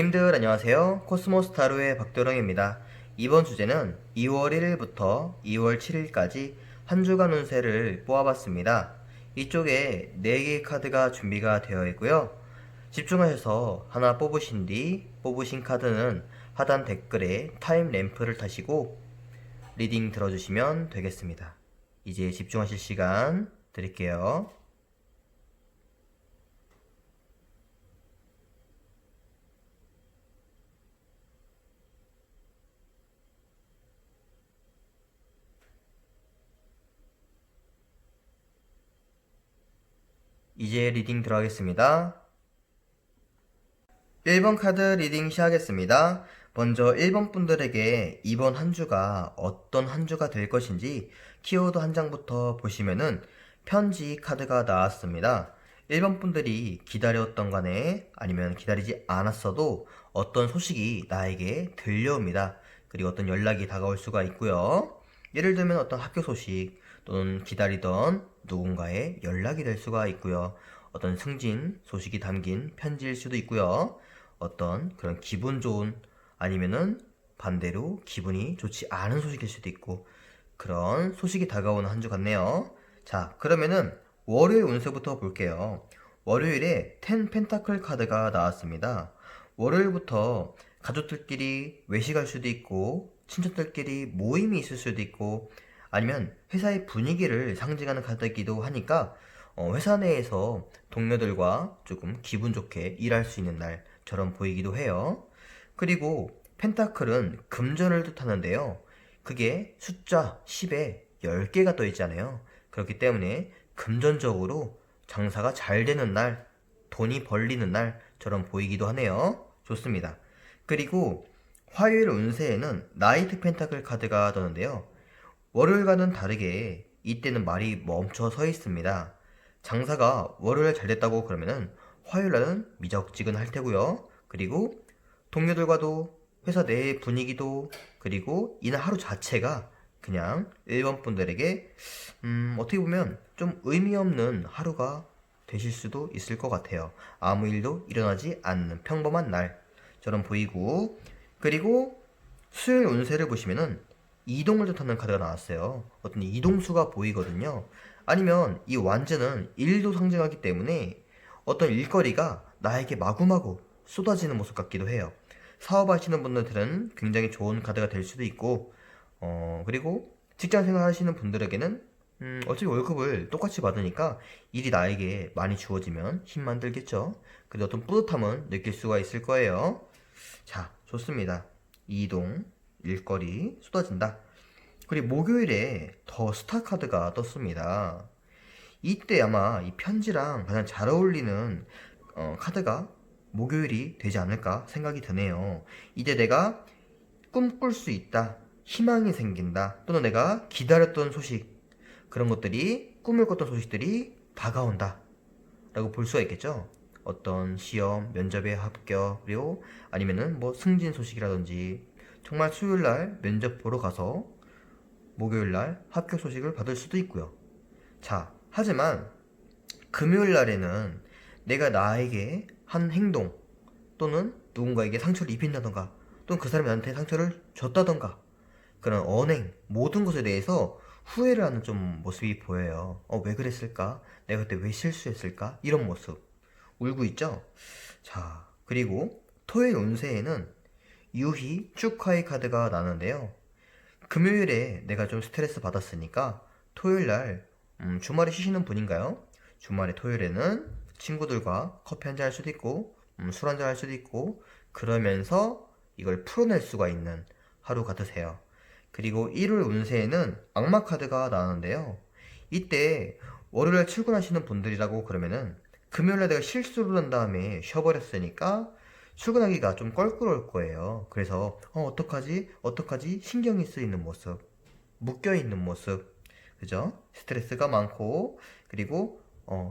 고객님들 안녕하세요. 코스모스 타로의 박도령입니다. 이번 주제는 2월 1일부터 2월 7일까지 한 주간 운세를 뽑아봤습니다. 이쪽에 4개의 카드가 준비가 되어 있고요. 집중하셔서 하나 뽑으신 뒤 뽑으신 카드는 하단 댓글에 타임 램프를 타시고 리딩 들어주시면 되겠습니다. 이제 집중하실 시간 드릴게요. 이제 리딩 들어가겠습니다. 1번 카드 리딩 시작하겠습니다. 먼저 1번 분들에게 이번 한 주가 어떤 한 주가 될 것인지 키워드 한 장부터 보시면은 편지 카드가 나왔습니다. 1번 분들이 기다렸던 간에 아니면 기다리지 않았어도 어떤 소식이 나에게 들려옵니다. 그리고 어떤 연락이 다가올 수가 있고요. 예를 들면 어떤 학교 소식 또는 기다리던 누군가의 연락이 될 수가 있고요. 어떤 승진 소식이 담긴 편지일 수도 있고요. 어떤 그런 기분 좋은 아니면은 반대로 기분이 좋지 않은 소식일 수도 있고 그런 소식이 다가오는 한 주 같네요. 자, 그러면은 월요일 운세부터 볼게요. 월요일에 10 펜타클 카드가 나왔습니다. 월요일부터 가족들끼리 외식할 수도 있고 친척들끼리 모임이 있을 수도 있고 아니면 회사의 분위기를 상징하는 카드이기도 하니까 회사 내에서 동료들과 조금 기분 좋게 일할 수 있는 날처럼 보이기도 해요. 그리고 펜타클은 금전을 뜻하는데요. 그게 숫자 10에 10개가 떠 있잖아요. 그렇기 때문에 금전적으로 장사가 잘 되는 날, 돈이 벌리는 날처럼 보이기도 하네요. 좋습니다. 그리고 화요일 운세에는 나이트 펜타클 카드가 떠는데요. 월요일과는 다르게 이때는 말이 멈춰 서 있습니다. 장사가 월요일 잘 됐다고 그러면은 화요일날은 미적지근할 테고요. 그리고 동료들과도 회사 내 분위기도 그리고 이날 하루 자체가 그냥 1번 분들에게 어떻게 보면 좀 의미 없는 하루가 되실 수도 있을 것 같아요. 아무 일도 일어나지 않는 평범한 날처럼 보이고 그리고 수요일 운세를 보시면은 이동을 뜻하는 카드가 나왔어요. 어떤 이동수가 보이거든요. 아니면 이 완즈는 일도 상징하기 때문에 어떤 일거리가 나에게 마구마구 쏟아지는 모습 같기도 해요. 사업하시는 분들은 굉장히 좋은 카드가 될 수도 있고, 그리고 직장 생활 하시는 분들에게는, 어차피 월급을 똑같이 받으니까 일이 나에게 많이 주어지면 힘만 들겠죠. 근데 어떤 뿌듯함은 느낄 수가 있을 거예요. 자, 좋습니다. 이동, 일거리, 쏟아진다. 그리고 목요일에 더 스타 카드가 떴습니다. 이때 아마 이 편지랑 가장 잘 어울리는 카드가 목요일이 되지 않을까 생각이 드네요. 이제 내가 꿈꿀 수 있다, 희망이 생긴다, 또는 내가 기다렸던 소식, 그런 것들이, 꿈을 꿨던 소식들이 다가온다 라고 볼 수가 있겠죠. 어떤 시험, 면접에 합격, 그리고 아니면은 뭐 승진 소식이라든지 정말 수요일날 면접 보러 가서 목요일날 합격 소식을 받을 수도 있고요. 자, 하지만 금요일날에는 내가 나에게 한 행동 또는 누군가에게 상처를 입힌다던가 또는 그 사람이 나한테 상처를 줬다던가 그런 언행 모든 것에 대해서 후회를 하는 좀 모습이 보여요. 왜 그랬을까? 내가 그때 왜 실수했을까? 이런 모습 울고 있죠? 자, 그리고 토요일 운세에는 유희 축하의 카드가 나는데요. 금요일에 내가 좀 스트레스 받았으니까 토요일날 주말에 쉬시는 분인가요? 주말에 토요일에는 친구들과 커피 한잔 할 수도 있고 술 한잔 할 수도 있고 그러면서 이걸 풀어낼 수가 있는 하루 같으세요. 그리고 일요일 운세에는 악마 카드가 나오는데요. 이때 월요일에 출근하시는 분들이라고 그러면은 금요일에 내가 실수를 한 다음에 쉬어버렸으니까 출근하기가 좀 껄끄러울 거예요. 그래서 어떡하지? 어떡하지? 신경이 쓰이는 모습, 묶여있는 모습, 그죠? 스트레스가 많고 그리고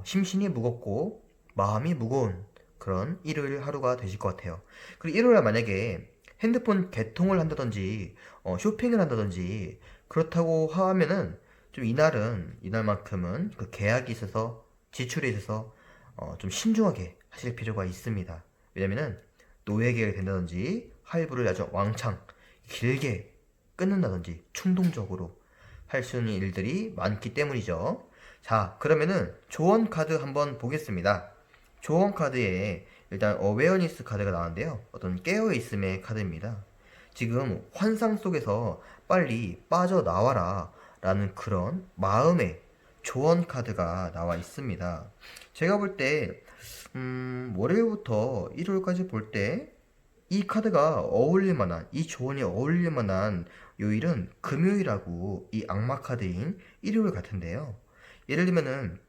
심신이 무겁고 마음이 무거운 그런 일요일 하루가 되실 것 같아요. 그리고 일요일에 만약에 핸드폰 개통을 한다든지 쇼핑을 한다든지 그렇다고 하면은 좀 이날만큼은 그 계약이 있어서 지출에 있어서 좀 신중하게 하실 필요가 있습니다. 왜냐면은 노예 계약이 된다든지 할부를 아주 왕창 길게 끊는다든지 충동적으로 할 수 있는 일들이 많기 때문이죠. 자, 그러면은 조언 카드 한번 보겠습니다. 조언 카드에 일단 어웨어니스 카드가 나왔는데요. 어떤 깨어있음의 카드입니다. 지금 환상 속에서 빨리 빠져나와라 라는 그런 마음의 조언 카드가 나와 있습니다. 제가 볼 때 월요일부터 일요일까지 볼 때 이 카드가 어울릴 만한, 이 조언이 어울릴 만한 요일은 금요일하고 이 악마 카드인 일요일 같은데요. 예를 들면은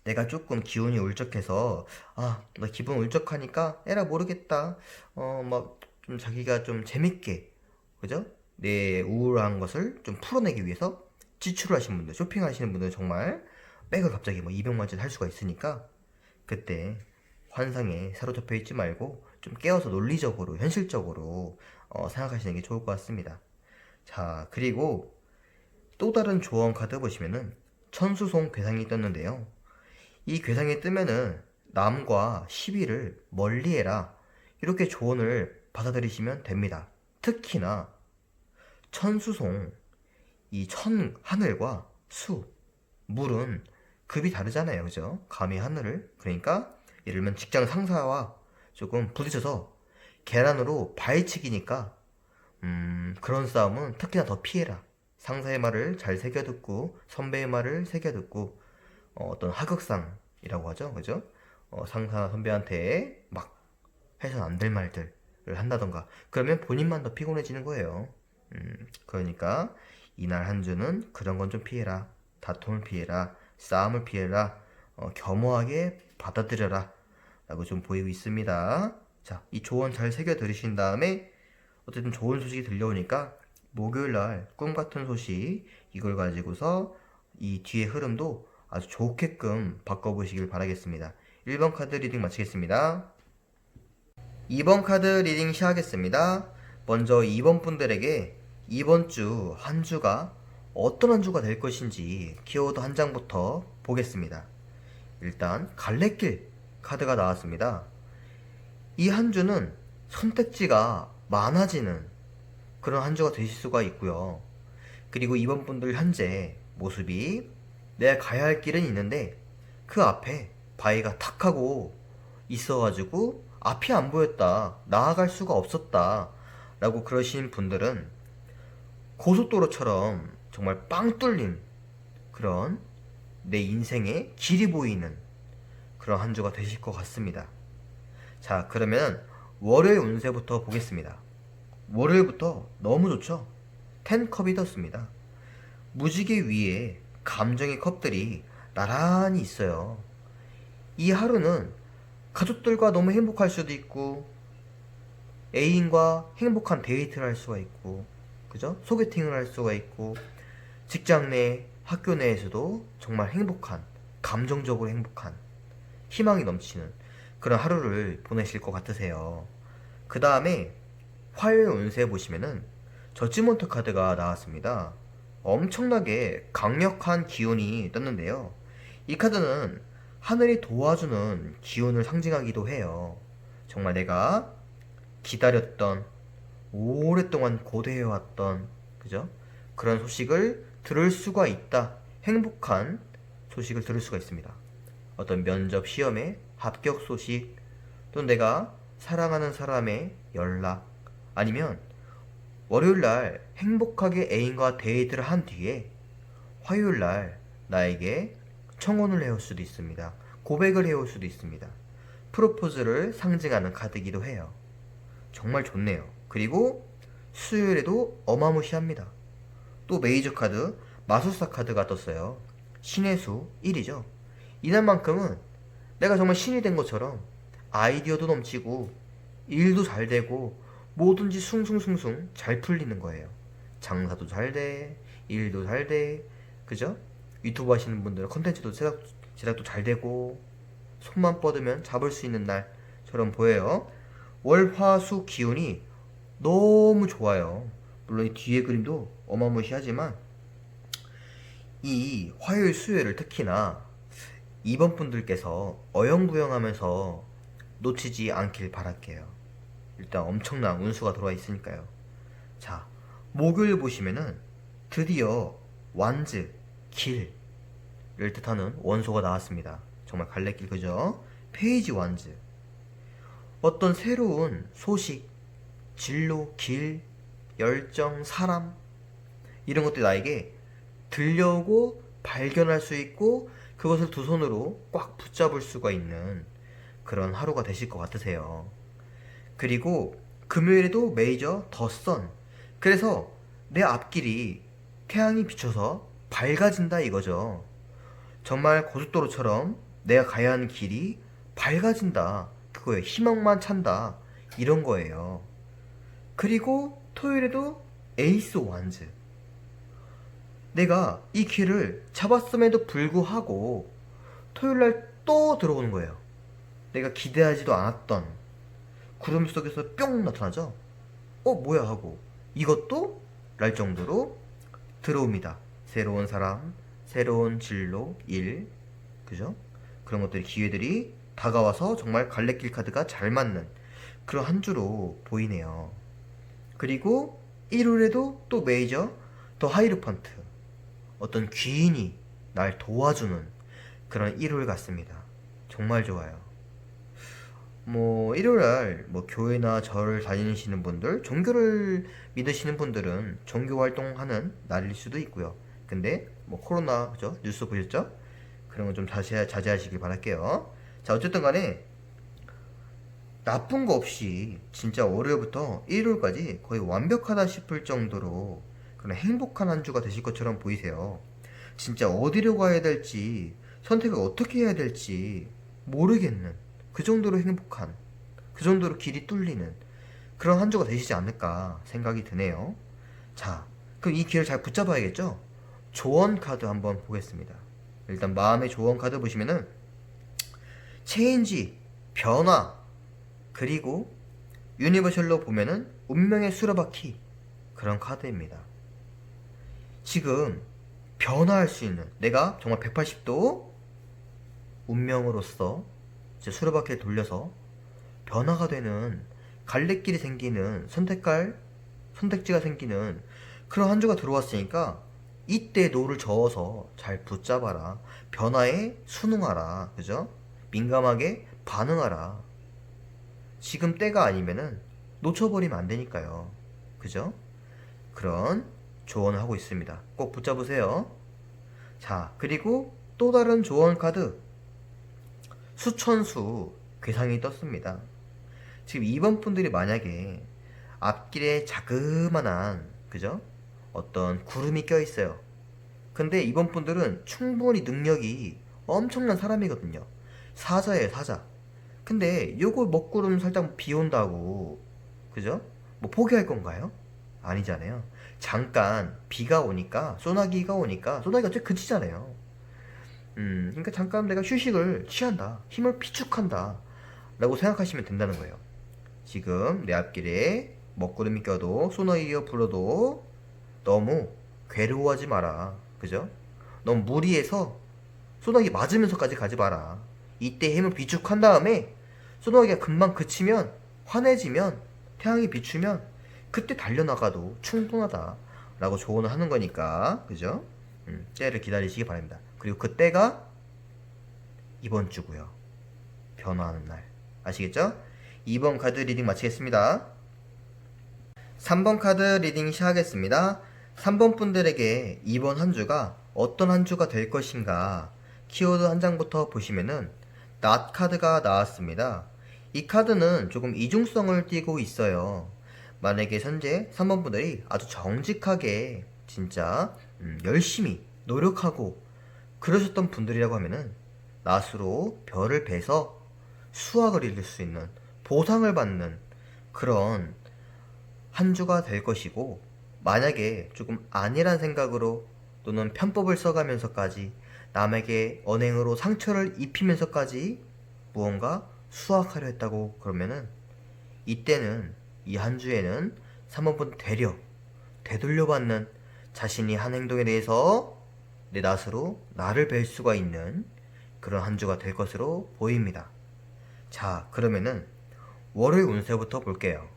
내가 조금 기운이 울적해서 나 기분 울적하니까 에라 모르겠다. 막 좀 자기가 좀 재밌게, 그죠? 내 우울한 것을 좀 풀어내기 위해서 지출을 하시는 분들, 쇼핑하시는 분들 정말 백을 갑자기 뭐 200만짜리 할 수가 있으니까 그때 환상에 사로잡혀 있지 말고 좀 깨어서 논리적으로, 현실적으로 생각하시는 게 좋을 것 같습니다. 자, 그리고 또 다른 조언 카드 보시면은 천수송 괴상이 떴는데요. 이 괴상이 뜨면은 남과 시비를 멀리해라, 이렇게 조언을 받아들이시면 됩니다. 특히나 천수송, 이 천, 하늘과 수, 물은 급이 다르잖아요. 그죠? 감히 하늘을, 그러니까 예를 들면 직장 상사와 조금 부딪혀서 계란으로 바위치기니까 그런 싸움은 특히나 더 피해라. 상사의 말을 잘 새겨듣고 선배의 말을 새겨듣고 어떤 하극상이라고 하죠. 그죠? 상사 선배한테 막 해서는 안 될 말들을 한다던가 그러면 본인만 더 피곤해지는 거예요. 그러니까 이날 한 주는 그런 건 좀 피해라. 다툼을 피해라. 싸움을 피해라. 겸허하게 받아들여라 라고 좀 보이고 있습니다. 자, 이 조언 잘 새겨 들으신 다음에 어쨌든 좋은 소식이 들려오니까 목요일날 꿈같은 소식, 이걸 가지고서 이 뒤의 흐름도 아주 좋게끔 바꿔보시길 바라겠습니다. 1번 카드 리딩 마치겠습니다. 2번 카드 리딩 시작하겠습니다. 먼저 2번 분들에게 이번 주 한 주가 어떤 한 주가 될 것인지 키워드 한 장부터 보겠습니다. 일단 갈래길 카드가 나왔습니다. 이 한 주는 선택지가 많아지는 그런 한 주가 되실 수가 있고요. 그리고 이번 분들 현재 모습이 내가 가야 할 길은 있는데 그 앞에 바위가 탁 하고 있어가지고 앞이 안 보였다, 나아갈 수가 없었다 라고 그러신 분들은 고속도로처럼 정말 빵 뚫린 그런 내 인생의 길이 보이는 그런 한 주가 되실 것 같습니다. 자, 그러면 월요일 운세부터 보겠습니다. 월요일부터 너무 좋죠? 10컵이 떴습니다. 무지개 위에 감정의 컵들이 나란히 있어요. 이 하루는 가족들과 너무 행복할 수도 있고 애인과 행복한 데이트를 할 수가 있고, 그죠? 소개팅을 할 수가 있고, 직장 내, 학교 내에서도 정말 행복한, 감정적으로 행복한, 희망이 넘치는 그런 하루를 보내실 것 같으세요. 그 다음에 화요일 운세 보시면은 저지먼트 카드가 나왔습니다. 엄청나게 강력한 기운이 떴는데요. 이 카드는 하늘이 도와주는 기운을 상징하기도 해요. 정말 내가 기다렸던, 오랫동안 고대해왔던, 그죠? 그런 소식을 들을 수가 있다. 행복한 소식을 들을 수가 있습니다. 어떤 면접 시험의 합격 소식, 또 내가 사랑하는 사람의 연락, 아니면 월요일날 행복하게 애인과 데이트를 한 뒤에 화요일날 나에게 청혼을 해올 수도 있습니다. 고백을 해올 수도 있습니다. 프로포즈를 상징하는 카드이기도 해요. 정말 좋네요. 그리고 수요일에도 어마무시합니다. 또 메이저 카드 마술사 카드가 떴어요. 신의 수 1이죠. 이날만큼은 내가 정말 신이 된 것처럼 아이디어도 넘치고 일도 잘 되고 뭐든지 숭숭숭숭 잘 풀리는 거예요. 장사도 잘 돼, 일도 잘 돼, 그죠? 유튜브 하시는 분들은 컨텐츠도 제작도 잘 되고 손만 뻗으면 잡을 수 있는 날처럼 보여요. 월, 화, 수 기운이 너무 좋아요. 물론 이 뒤에 그림도 어마무시하지만 이 화요일, 수요일을 특히나 이번 분들께서 어영부영하면서 놓치지 않길 바랄게요. 일단 엄청난 운수가 들어와 있으니까요. 자, 목요일 보시면은 드디어 완즈, 길을 뜻하는 원소가 나왔습니다. 정말 갈래길, 그죠? 페이지 완즈. 어떤 새로운 소식, 진로, 길, 열정, 사람, 이런 것들이 나에게 들려오고 발견할 수 있고 그것을 두 손으로 꽉 붙잡을 수가 있는 그런 하루가 되실 것 같으세요. 그리고 금요일에도 메이저 더 선. 그래서 내 앞길이 태양이 비춰서 밝아진다 이거죠. 정말 고속도로처럼 내가 가야 하는 길이 밝아진다. 그거에 희망만 찬다. 이런 거예요. 그리고 토요일에도 에이스 완즈. 내가 이 길을 잡았음에도 불구하고 토요일날 또 들어오는 거예요. 내가 기대하지도 않았던 구름 속에서 뿅 나타나죠. 뭐야 하고 이것도 날 정도로 들어옵니다. 새로운 사람, 새로운 진로, 일, 그죠? 그런 것들이, 기회들이 다가와서 정말 갈래길 카드가 잘 맞는 그런 한 주로 보이네요. 그리고 일요일에도 또 메이저 더 하이루펀트, 어떤 귀인이 날 도와주는 그런 일요일 같습니다. 정말 좋아요. 일요일날 교회나 절을 다니시는 분들, 종교를 믿으시는 분들은 종교 활동하는 날일 수도 있고요. 근데 코로나, 그죠? 뉴스 보셨죠? 그런 건 좀 자제하시길 바랄게요. 자, 어쨌든 간에 나쁜 거 없이 진짜 월요일부터 일요일까지 거의 완벽하다 싶을 정도로 그런 행복한 한 주가 되실 것처럼 보이세요. 진짜 어디로 가야 될지, 선택을 어떻게 해야 될지 모르겠는 그 정도로 행복한, 그 정도로 길이 뚫리는 그런 한 주가 되시지 않을까 생각이 드네요. 자, 그럼 이 기회를 잘 붙잡아야겠죠? 조언 카드 한번 보겠습니다. 일단 마음의 조언 카드 보시면은 체인지, 변화, 그리고 유니버셜로 보면은 운명의 수레바퀴, 그런 카드입니다. 지금 변화할 수 있는, 내가 정말 180도 운명으로서 이제 수레바퀴를 돌려서 변화가 되는, 갈래길이 생기는, 선택지가 생기는 그런 한 주가 들어왔으니까 이때 노를 저어서 잘 붙잡아라. 변화에 순응하라. 그죠? 민감하게 반응하라. 지금 때가 아니면은 놓쳐버리면 안 되니까요. 그죠? 그런 조언을 하고 있습니다. 꼭 붙잡으세요. 자, 그리고 또 다른 조언 카드, 수천수 괴상이 떴습니다. 지금 2번 분들이 만약에 앞길에 자그만한, 그죠? 어떤 구름이 껴 있어요. 근데 이번 분들은 충분히 능력이 엄청난 사람이거든요. 사자예요, 사자. 근데 요거 먹구름 살짝 비 온다고, 그죠? 포기할 건가요? 아니잖아요. 잠깐 비가 오니까, 소나기가 오니까, 소나기가 어차피 그치잖아요. 그러니까 잠깐 내가 휴식을 취한다. 힘을 비축한다. 라고 생각하시면 된다는 거예요. 지금 내 앞길에 먹구름이 껴도, 소나기가 불어도 너무 괴로워하지 마라. 그죠? 너무 무리해서 소나기 맞으면서까지 가지 마라. 이때 힘을 비축한 다음에 소나기가 금방 그치면, 환해지면, 태양이 비추면 그때 달려나가도 충분하다 라고 조언을 하는 거니까, 그죠? 때를 기다리시기 바랍니다. 그리고 그때가 이번 주고요. 변화하는 날. 아시겠죠? 2번 카드 리딩 마치겠습니다. 3번 카드 리딩 시작하겠습니다. 3번 분들에게 이번 한 주가 어떤 한 주가 될 것인가, 키워드 한 장부터 보시면은 낫 카드가 나왔습니다. 이 카드는 조금 이중성을 띠고 있어요. 만약에 현재 3번 분들이 아주 정직하게 진짜 열심히 노력하고 그러셨던 분들이라고 하면은 낫으로 별을 베서 수확을 이룰 수 있는, 보상을 받는 그런 한 주가 될 것이고, 만약에 조금 아니란 생각으로 또는 편법을 써가면서까지 남에게 언행으로 상처를 입히면서까지 무언가 수확하려 했다고 그러면은 이때는, 이 한 주에는 3번분 되돌려받는, 자신이 한 행동에 대해서 내 낫으로 나를 뵐 수가 있는 그런 한 주가 될 것으로 보입니다. 자, 그러면은 월요일 운세부터 볼게요.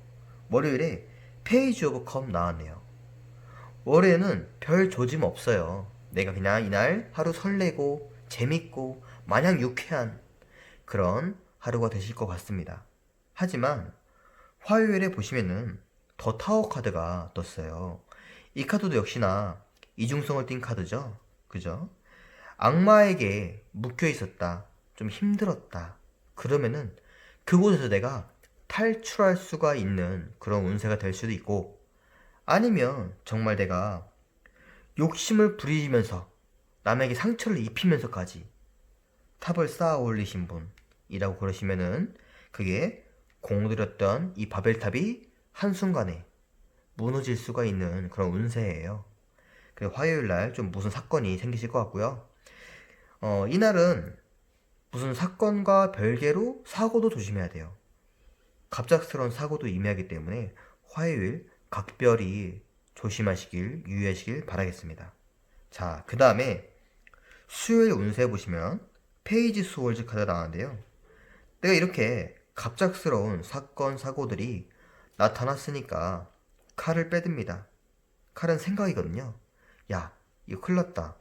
월요일에 페이지 오브 컵 나왔네요. 월요일은 별 조짐 없어요. 내가 그냥 이날 하루 설레고 재밌고 마냥 유쾌한 그런 하루가 되실 것 같습니다. 하지만 화요일에 보시면은 더 타워 카드가 떴어요. 이 카드도 역시나 이중성을 띤 카드죠. 그죠? 악마에게 묶여 있었다. 좀 힘들었다. 그러면은 그곳에서 내가 탈출할 수가 있는 그런 운세가 될 수도 있고, 아니면 정말 내가 욕심을 부리면서 남에게 상처를 입히면서까지 탑을 쌓아 올리신 분이라고 그러시면은 그게 공들였던 이 바벨탑이 한순간에 무너질 수가 있는 그런 운세예요. 그래서 화요일날 좀 무슨 사건이 생기실 것 같고요. 이날은 무슨 사건과 별개로 사고도 조심해야 돼요. 갑작스러운 사고도 임해하기 때문에 화요일 각별히 조심하시길, 유의하시길 바라겠습니다. 자, 그 다음에 수요일 운세 보시면 페이지 스월즈 카드 나왔는데요. 내가 이렇게 갑작스러운 사건, 사고들이 나타났으니까 칼을 빼듭니다. 칼은 생각이거든요. 야, 이거 큰일 났다.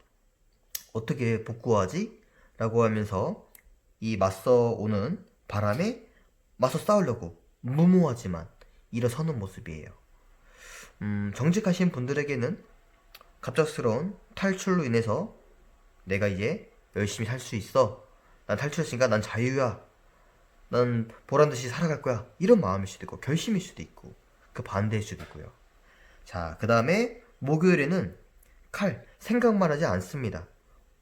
어떻게 복구하지? 라고 하면서 이 맞서 오는 바람에 맞서 싸우려고 무모하지만 일어서는 모습이에요. 정직하신 분들에게는 갑작스러운 탈출로 인해서 내가 이제 열심히 살 수 있어. 난 탈출했으니까 난 자유야. 난 보란듯이 살아갈 거야. 이런 마음일 수도 있고, 결심일 수도 있고, 그 반대일 수도 있고요. 자, 그 다음에 목요일에는 칼, 생각만 하지 않습니다.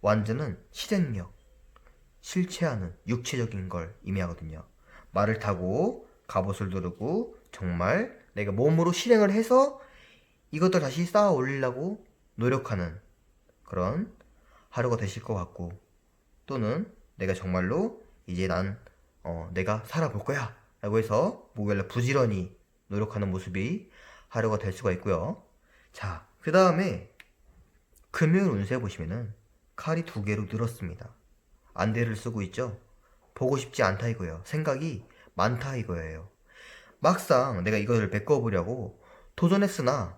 완전은 실행력, 실체하는 육체적인 걸 의미하거든요. 말을 타고 갑옷을 두르고 정말 내가 몸으로 실행을 해서 이것들 다시 쌓아 올리려고 노력하는 그런 하루가 되실 것 같고, 또는 내가 정말로 이제 내가 살아볼 거야 라고 해서 목요일날 부지런히 노력하는 모습이 하루가 될 수가 있고요. 자, 그 다음에 금요일 운세 보시면은 칼이 2개로 늘었습니다. 안대를 쓰고 있죠. 보고 싶지 않다 이거예요. 생각이 많다 이거예요. 막상 내가 이거를 메꿔보려고 도전했으나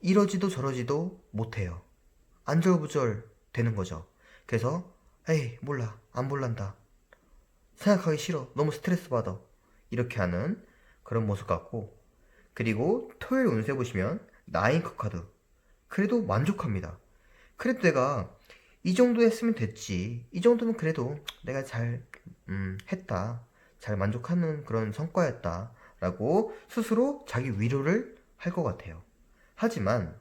이러지도 저러지도 못해요. 안절부절 되는 거죠. 그래서 에이 몰라 안 볼란다, 생각하기 싫어, 너무 스트레스 받아, 이렇게 하는 그런 모습 같고, 그리고 토요일 운세 보시면 나인컵 카드, 그래도 만족합니다. 그래도 내가 이 정도 했으면 됐지, 이 정도면 그래도 내가 잘 했다, 잘 만족하는 그런 성과였다 라고 스스로 자기 위로를 할 것 같아요. 하지만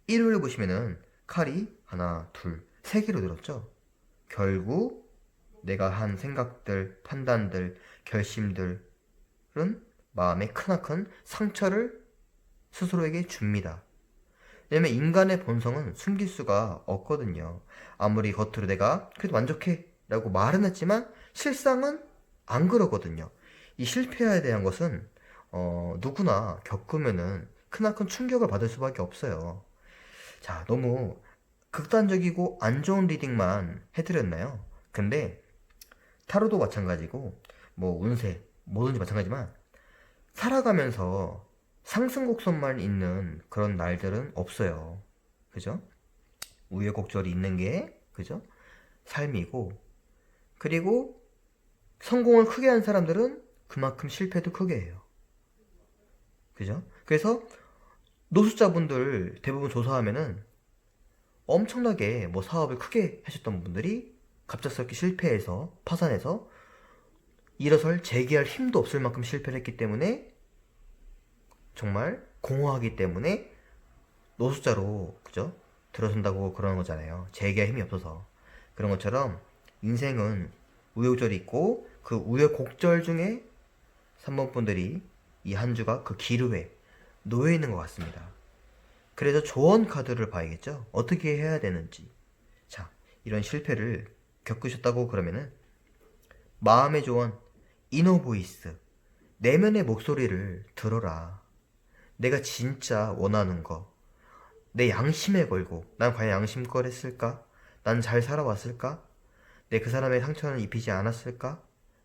일요일 보시면은 칼이 하나, 둘, 세 개로 늘었죠. 결국 내가 한 생각들, 판단들, 결심들은 마음에 크나큰 상처를 스스로에게 줍니다. 왜냐면 인간의 본성은 숨길 수가 없거든요. 아무리 겉으로 내가 그래도 만족해 라고 말은 했지만 실상은 안 그러거든요. 이 실패에 대한 것은 누구나 겪으면은 크나큰 충격을 받을 수밖에 없어요. 자, 너무 극단적이고 안 좋은 리딩만 해드렸나요? 근데 타로도 마찬가지고 뭐 운세 뭐든지 마찬가지지만 살아가면서 상승곡선만 있는 그런 날들은 없어요. 그죠? 우여곡절이 있는 게 그죠? 삶이고, 그리고 성공을 크게 한 사람들은 그만큼 실패도 크게 해요. 그죠? 그래서 노숙자분들 대부분 조사하면은 엄청나게 뭐 사업을 크게 하셨던 분들이 갑작스럽게 실패해서 파산해서 일어설 재기할 힘도 없을 만큼 실패를 했기 때문에 정말 공허하기 때문에 노숙자로 그죠? 들어선다고 그러는 거잖아요. 재기할 힘이 없어서. 그런 것처럼 인생은 우여곡절이 있고 그 우여곡절 중에 3번 분들이 이 한 주가 그 기류에 놓여 있는 것 같습니다. 그래서 조언 카드를 봐야겠죠. 어떻게 해야 되는지. 자, 이런 실패를 겪으셨다고 그러면은 마음의 조언, 이너 보이스, 내면의 목소리를 들어라. 내가 진짜 원하는 거, 내 양심에 걸고 난 과연 양심껏 했을까? 난 잘 살아왔을까? 내 그 사람의 상처는 입히지 않았을까?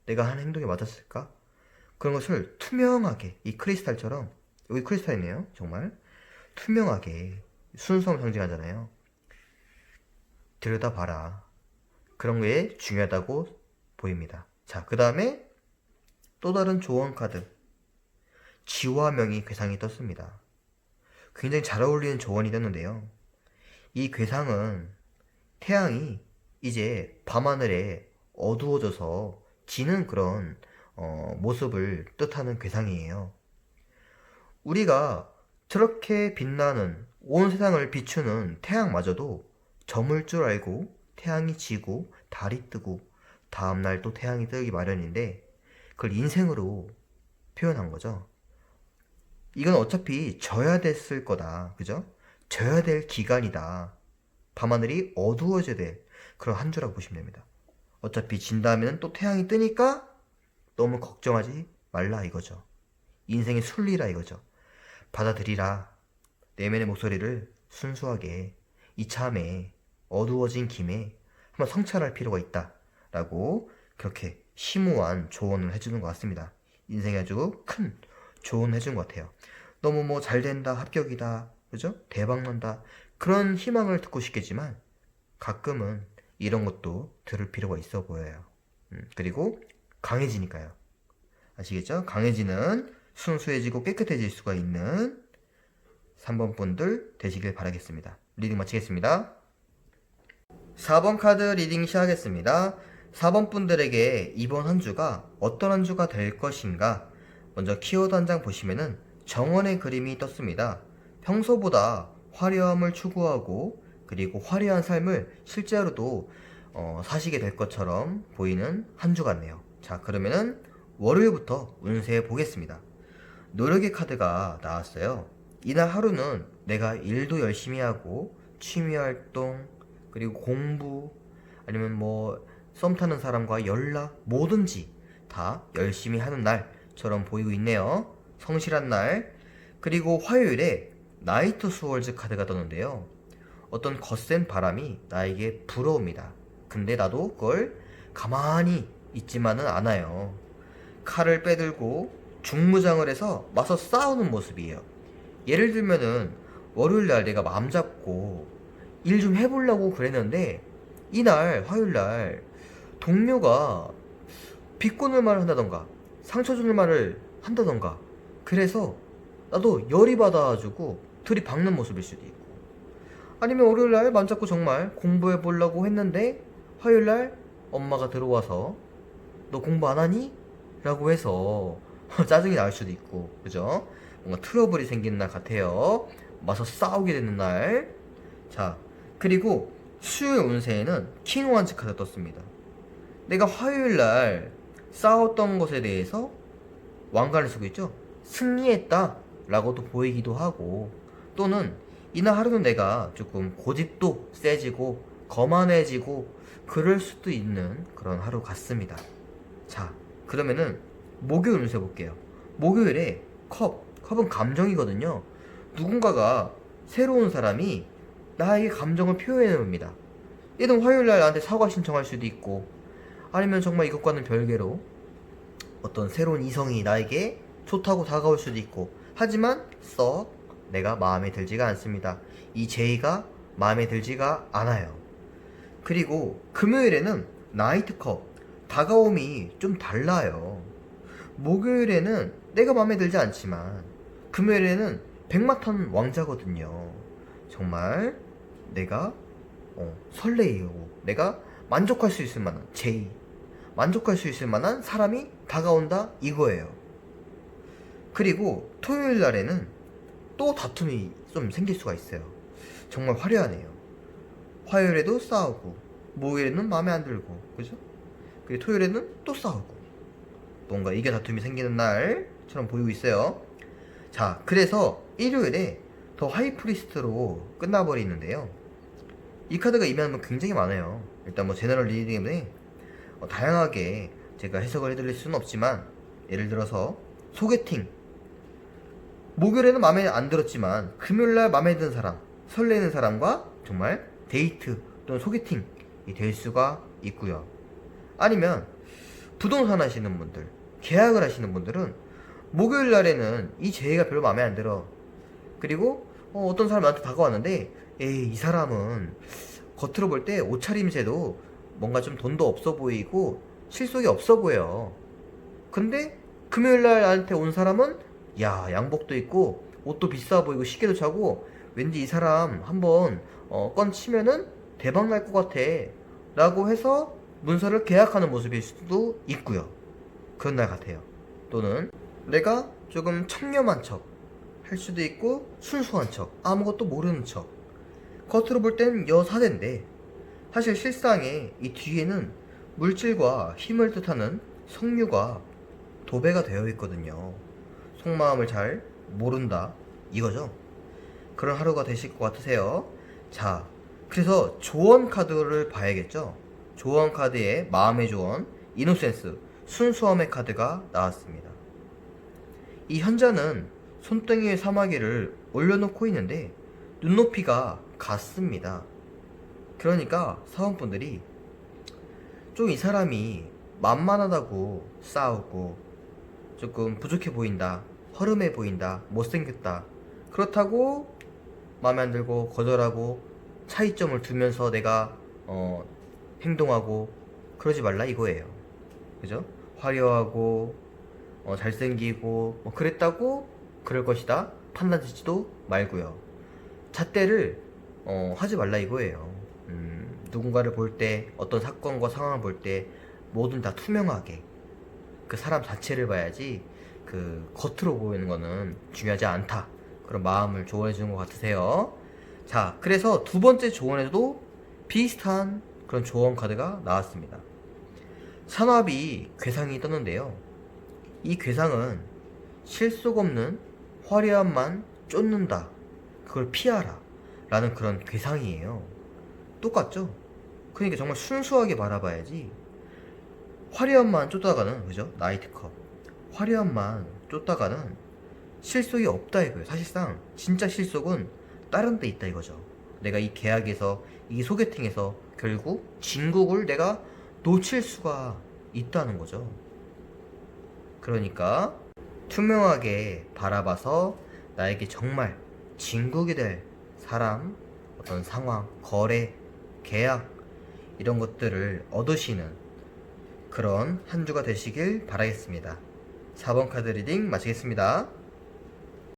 내가 한 행동이 맞았을까? 그런 것을 투명하게, 이 크리스탈처럼, 여기 크리스탈이네요. 정말 투명하게, 순수함을 상징하잖아요. 들여다봐라. 그런 게 중요하다고 보입니다. 자, 그 다음에 또 다른 조언 카드, 지화명이 괴상이 떴습니다. 굉장히 잘 어울리는 조언이 떴는데요. 이 괴상은 태양이 이제 밤하늘에 어두워져서 지는 그런 모습을 뜻하는 괴상이에요. 우리가 저렇게 빛나는 온 세상을 비추는 태양마저도 저물 줄 알고 태양이 지고 달이 뜨고 다음날 또 태양이 뜨기 마련인데 그걸 인생으로 표현한 거죠. 이건 어차피 져야 됐을 거다. 그죠? 져야 될 기간이다. 밤하늘이 어두워져야 될 그런 한 주라고 보시면 됩니다. 어차피 진 다음에는 또 태양이 뜨니까 너무 걱정하지 말라 이거죠. 인생의 순리라 이거죠. 받아들이라. 내면의 목소리를 순수하게 이참에 어두워진 김에 한번 성찰할 필요가 있다 라고 그렇게 심오한 조언을 해주는 것 같습니다. 인생에 아주 큰 조언을 해준 것 같아요. 너무 뭐 잘된다, 합격이다, 그죠? 대박난다 그런 희망을 듣고 싶겠지만 가끔은 이런 것도 들을 필요가 있어 보여요. 그리고 강해지니까요. 아시겠죠? 강해지는 순수해지고 깨끗해질 수가 있는 3번 분들 되시길 바라겠습니다. 리딩 마치겠습니다. 4번 카드 리딩 시작하겠습니다. 4번 분들에게 이번 한 주가 어떤 한 주가 될 것인가? 먼저 키워드 한 장 보시면은 정원의 그림이 떴습니다. 평소보다 화려함을 추구하고 그리고 화려한 삶을 실제로도 사시게 될 것처럼 보이는 한 주 같네요. 자, 그러면은 월요일부터 운세 보겠습니다. 노력의 카드가 나왔어요. 이날 하루는 내가 일도 열심히 하고 취미활동 그리고 공부 아니면 뭐 썸 타는 사람과 연락 뭐든지 다 열심히 하는 날처럼 보이고 있네요. 성실한 날. 그리고 화요일에 나이트 스월즈 카드가 떴는데요. 어떤 거센 바람이 나에게 불어옵니다. 근데 나도 그걸 가만히 있지만은 않아요. 칼을 빼들고 중무장을 해서 맞서 싸우는 모습이에요. 예를 들면은 월요일날 내가 마음 잡고 일 좀 해보려고 그랬는데 이날 화요일날 동료가 비꼬는 말을 한다던가 상처 주는 말을 한다던가 그래서 나도 열이 받아가지고 둘이 박는 모습일 수도 있고 아니면 월요일날 마음 잡고 정말 공부해보려고 했는데 화요일날 엄마가 들어와서 너 공부 안 하니? 라고 해서 짜증이 날 수도 있고 그죠? 뭔가 트러블이 생기는 날 같아요. 맞서 싸우게 되는 날. 자, 그리고 수요일 운세에는 킹 원즈 카드 떴습니다. 내가 화요일날 싸웠던 것에 대해서 왕관을 쓰고 있죠? 승리했다 라고도 보이기도 하고 또는 이날 하루는 내가 조금 고집도 세지고 거만해지고 그럴 수도 있는 그런 하루 같습니다. 자, 그러면은 목요일 운세 볼게요. 목요일에 컵은 감정이거든요. 누군가가 새로운 사람이 나에게 감정을 표현해 봅니다. 얘는 화요일날 나한테 사과 신청할 수도 있고 아니면 정말 이것과는 별개로 어떤 새로운 이성이 나에게 좋다고 다가올 수도 있고 하지만 썩 내가 마음에 들지가 않습니다. 이 제의가 마음에 들지가 않아요. 그리고 금요일에는 나이트컵 다가옴이 좀 달라요. 목요일에는 내가 마음에 들지 않지만 금요일에는 백마탄 왕자거든요. 정말 내가 설레이고 내가 만족할 수 있을 만한 제의 만족할 수 있을 만한 사람이 다가온다 이거예요. 그리고 토요일 날에는 또 다툼이 좀 생길 수가 있어요. 정말 화려하네요. 화요일에도 싸우고 목요일에는 마음에 안 들고 그죠? 그리고 토요일에는 또 싸우고 뭔가 이게 다툼이 생기는 날처럼 보이고 있어요. 자, 그래서 일요일에 더 하이프리스트로 끝나버리는데요. 이 카드가 의미하는 건 굉장히 많아요. 일단 뭐 제너럴 리딩 때문에 다양하게 제가 해석을 해드릴 수는 없지만 예를 들어서 소개팅 목요일에는 마음에 안 들었지만 금요일날 마음에 드는 사람 설레는 사람과 정말 데이트 또는 소개팅이 될 수가 있고요. 아니면 부동산 하시는 분들 계약을 하시는 분들은 목요일 날에는 이 제의가 별로 마음에 안 들어. 그리고 어떤 사람이 나한테 다가왔는데, 에이, 이 사람은 겉으로 볼 때 옷차림새도 뭔가 좀 돈도 없어 보이고 실속이 없어 보여. 근데 금요일 날 나한테 온 사람은, 야, 양복도 입고 옷도 비싸 보이고 시계도 차고 왠지 이 사람 한번 건 치면은 대박 날 것 같아 라고 해서 문서를 계약하는 모습일 수도 있고요. 그런 날 같아요. 또는 내가 조금 청렴한 척 할 수도 있고, 순수한 척, 아무것도 모르는 척. 겉으로 볼 땐 여사대인데 사실 실상에 이 뒤에는 물질과 힘을 뜻하는 석류가 도배가 되어 있거든요. 속마음을 잘 모른다 이거죠. 그런 하루가 되실 것 같으세요. 자, 그래서 조언 카드를 봐야겠죠. 조언 카드에 마음의 조언, 이노센스, 순수함의 카드가 나왔습니다. 이 현자는 손등에 위에 사마귀를 올려놓고 있는데 눈높이가 같습니다. 그러니까 사원분들이 좀 이 사람이 만만하다고 싸우고 조금 부족해 보인다, 허름해 보인다, 못생겼다, 그렇다고 마음에 안 들고 거절하고 차이점을 두면서 내가 행동하고 그러지 말라 이거예요. 그죠? 화려하고 잘생기고 뭐 그랬다고 그럴 것이다 판단 짓지도 말고요. 잣대를 하지 말라 이거예요. 누군가를 볼 때, 어떤 사건과 상황을 볼 때 뭐든 다 투명하게 그 사람 자체를 봐야지 그 겉으로 보이는 거는 중요하지 않다, 그런 마음을 조언해 주는 것 같으세요. 자, 그래서 두 번째 조언에도 비슷한 그런 조언 카드가 나왔습니다. 산화비 괴상이 떴는데요. 이 괴상은 실속 없는 화려함만 쫓는다, 그걸 피하라 라는 그런 괴상이에요. 똑같죠? 그러니까 정말 순수하게 바라봐야지. 화려함만 쫓다가는, 그죠? 나이트컵 화려함만 쫓다가는 실속이 없다 이거예요. 사실상 진짜 실속은 다른 데 있다 이거죠. 내가 이 계약에서, 이 소개팅에서 결국 진국을 내가 놓칠 수가 있다는 거죠. 그러니까 투명하게 바라봐서 나에게 정말 진국이 될 사람, 어떤 상황, 거래, 계약, 이런 것들을 얻으시는 그런 한 주가 되시길 바라겠습니다. 4번 카드 리딩 마치겠습니다.